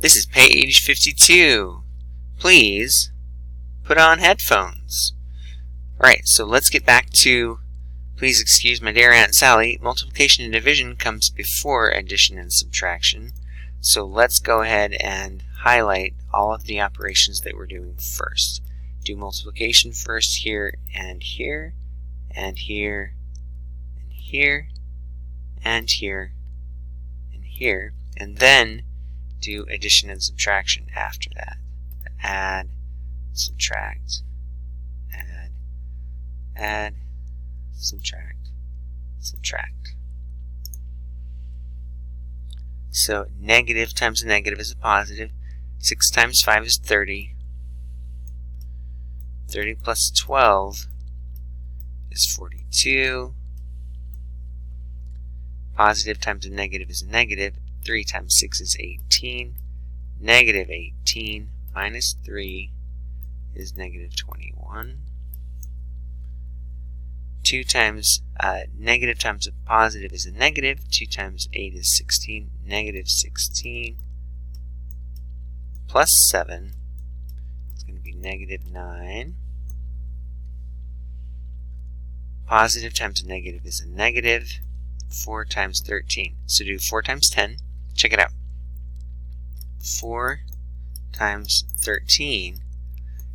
This is page 52. Please put on headphones. Alright, so let's get back to, please excuse my dear Aunt Sally, multiplication and division comes before addition and subtraction. So let's go ahead and highlight all of the operations that we're doing first. Do multiplication first here and here, and here, and here, and here, and here, and then do addition and subtraction after that. Add, subtract, add, subtract, subtract. So negative times a negative is a positive. 6 times 5 is 30. 30 plus 12 is 42. Positive times a negative is a negative. 3 times 6 is 18. Negative 18 minus 3 is negative 21. 2 times negative times a positive is a negative. 2 times 8 is 16. Negative 16 plus 7 is going to be negative 9. Positive times a negative is a negative. 4 times 13. So do 4 times 10. Check it out. 4 times 13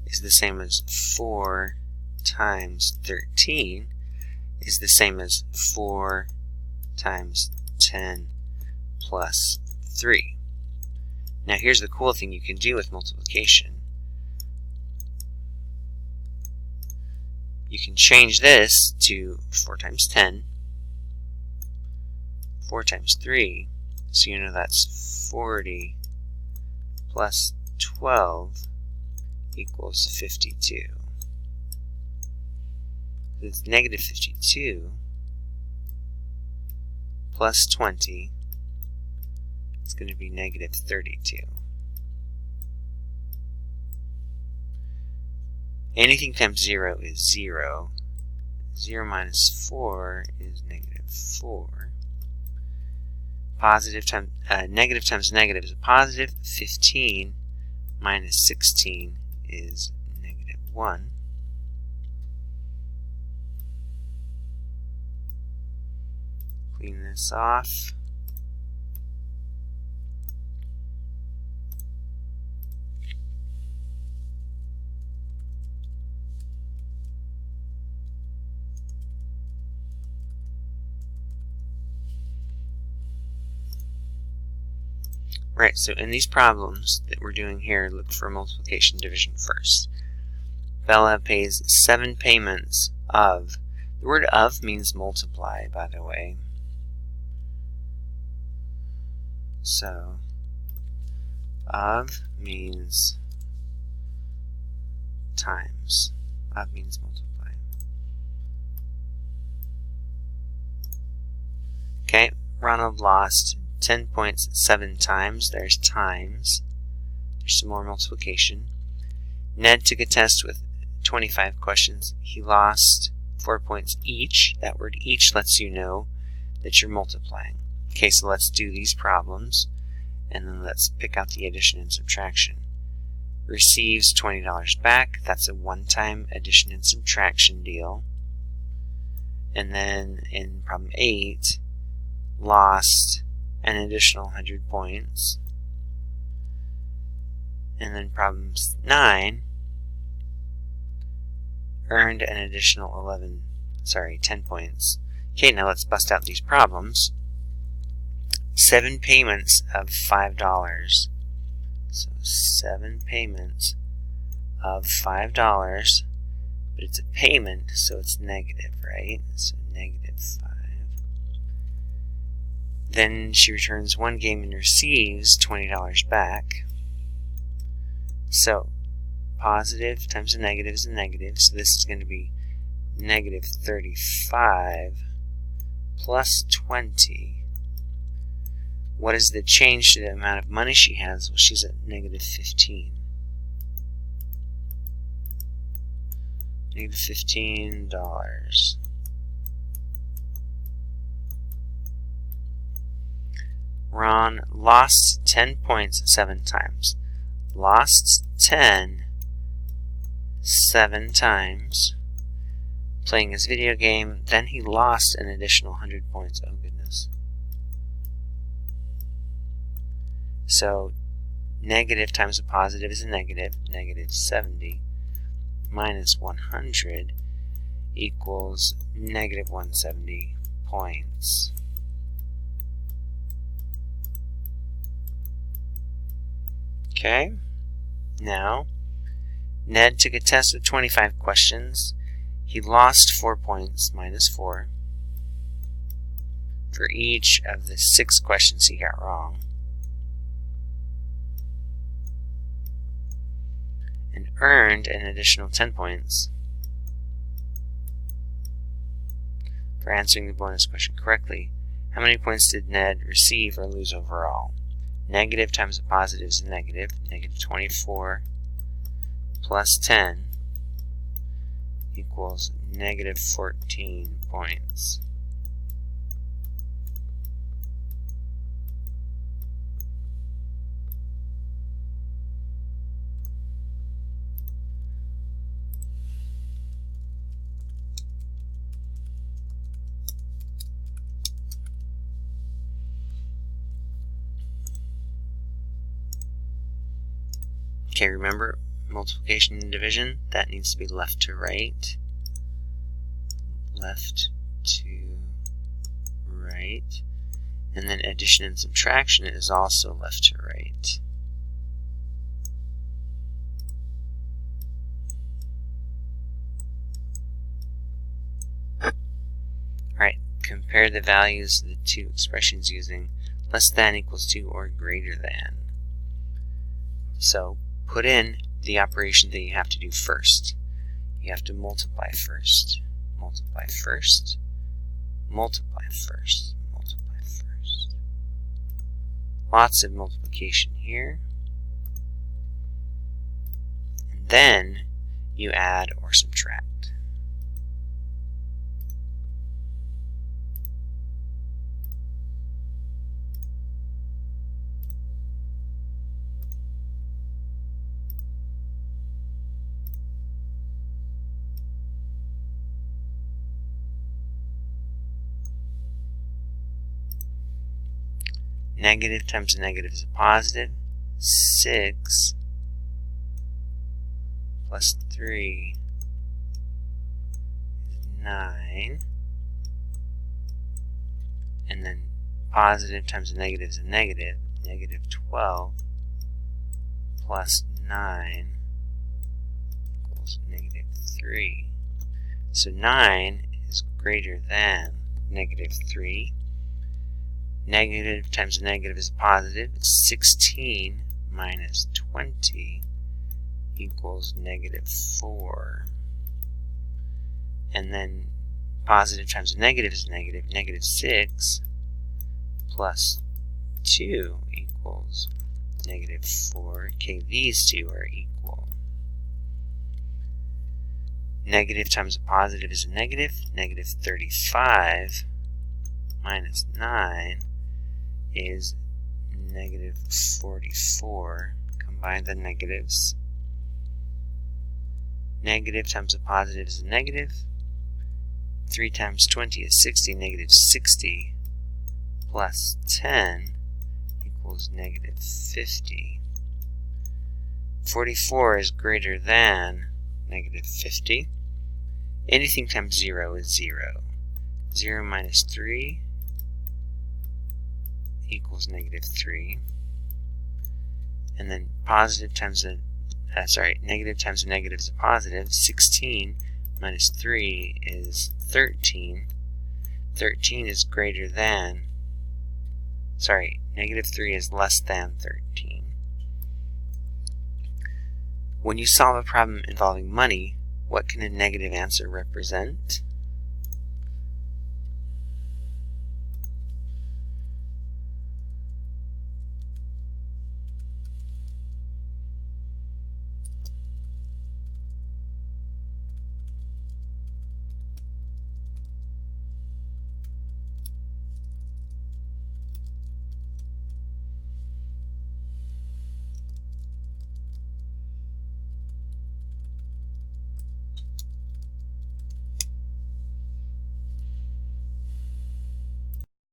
is the same as 4 times 13 is the same as 4 times 10 plus 3. Now here's the cool thing you can do with multiplication. You can change this to 4 times 10, 4 times 3, so you know that's 40 plus 12 equals 52. It's negative 52 plus 20 is going to be negative 32. Anything times 0 is 0. 0 minus 4 is negative 4. Positive times, negative times negative is a positive. 15 minus 16 is negative 1. Clean this off. Right, so in these problems that we're doing here, look for multiplication division first. Bella pays 7 payments of. The word of means multiply, by the way. So, of means times. Of means multiply. Okay, Ronald lost 10 points 7 times. There's times. There's some more multiplication. Ned took a test with 25 questions. He lost 4 points each. That word each lets you know that you're multiplying. Okay, so let's do these problems, and then let's pick out the addition and subtraction. Receives $20 back. That's a one-time addition and subtraction deal. And then in problem 8, lost an additional 100 points. And then problem 9, earned an additional 10 points. Okay, now let's bust out these problems. 7 payments of $5. So 7 payments of $5, but it's a payment, so it's negative, right? So negative 5. Then she returns 1 game and receives $20 back. So positive times a negative is a negative, so this is going to be negative 35 plus 20. What is the change to the amount of money she has? Well, she's at negative 15. Negative $15. Ron lost 10 points 7 times. Lost 10 7 times playing his video game, then he lost an additional 100 points. Oh goodness. So negative times a positive is a negative. Negative 70 minus 100 equals negative 170 points. Okay, now Ned took a test of 25 questions. He lost 4 points, minus 4, for each of the 6 questions he got wrong, and earned an additional 10 points for answering the bonus question correctly. How many points did Ned receive or lose overall? Negative times a positive is a negative. Negative 24 plus 10 equals negative 14 points. Okay, remember multiplication and division, that needs to be left to right. Left to right. And then addition and subtraction is also left to right. Alright, compare the values of the two expressions using less than equals to or greater than. So put in the operation that you have to do first. You have to multiply first. Multiply first. Multiply first. Multiply first. Lots of multiplication here. And then you add or subtract. Negative times a negative is a positive. 6 plus 3 is 9. And then positive times a negative is a negative. Negative 12 plus 9 equals negative 3. So 9 is greater than negative 3. Negative times a negative is a positive. 16 minus 20 equals negative 4. And then positive times a negative is negative. Negative 6 plus 2 equals negative 4. Okay, these two are equal. Negative times a positive is a negative. Negative 35 minus 9 is negative 44. Combine the negatives. Negative times a positive is a negative. 3 times 20 is 60. Negative 60 plus 10 equals negative 50. 44 is greater than negative 50. Anything times 0 is 0. 0 minus 3 equals negative 3. And then positive times a negative times a negative is a positive. 16 minus 3 is 13. 13 is greater than, negative 3 is less than 13. When you solve a problem involving money, what can a negative answer represent?